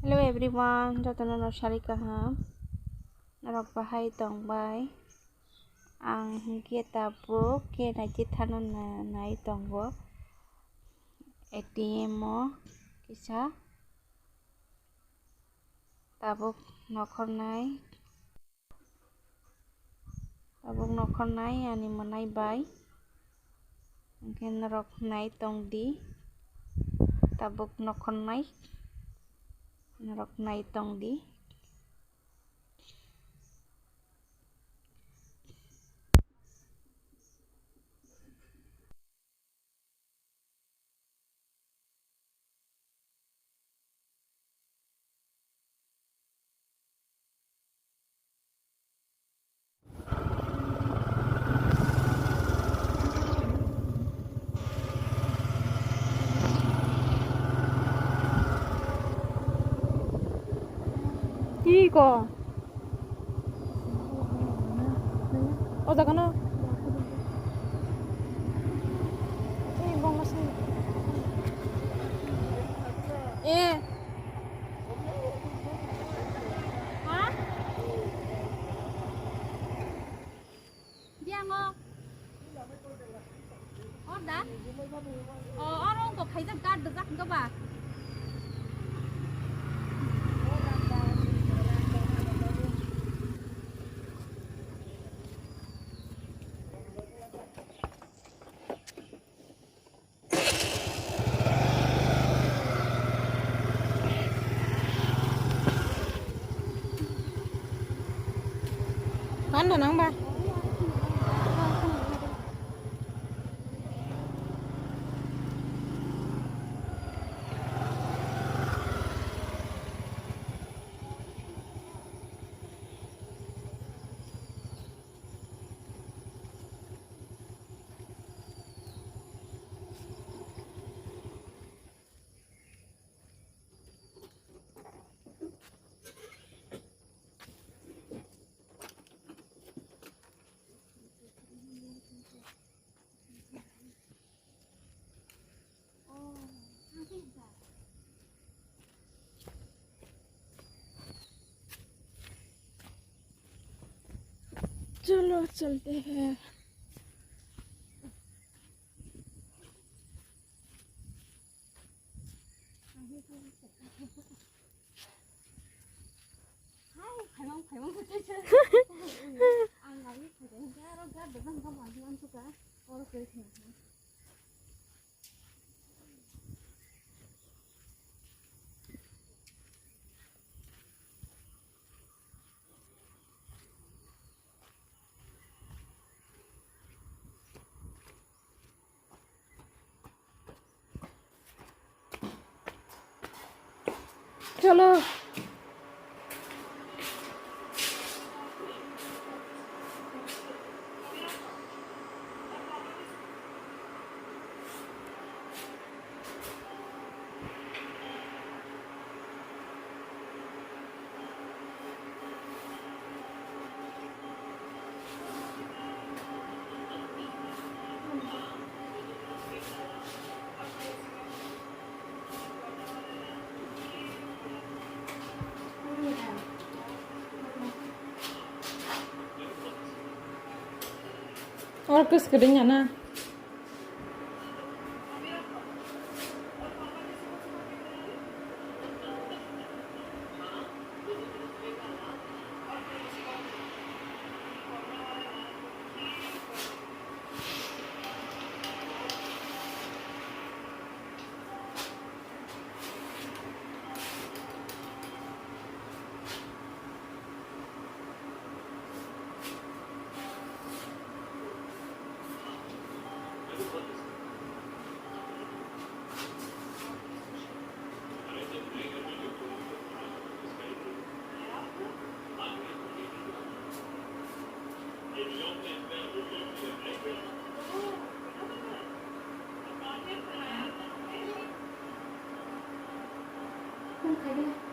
Hello everyone, jotono sari kaham. Narok bahai tongbai. Ang hingke tabuk ke naiti thanon nai tongbo. ATM o kisa tabuk nokhor nai ani manai bai. Hingke narok nai tongdi. Tabuk nokhor nai. Narok nai tongdi. 이거 잠깐만 이거 무슨 예 hả Giang không ớt đã ớt không có thấy rằng cắt được rắc các bạn Kan nang ba चलो चलते हैं चलो और किस करेंगे ना không thấy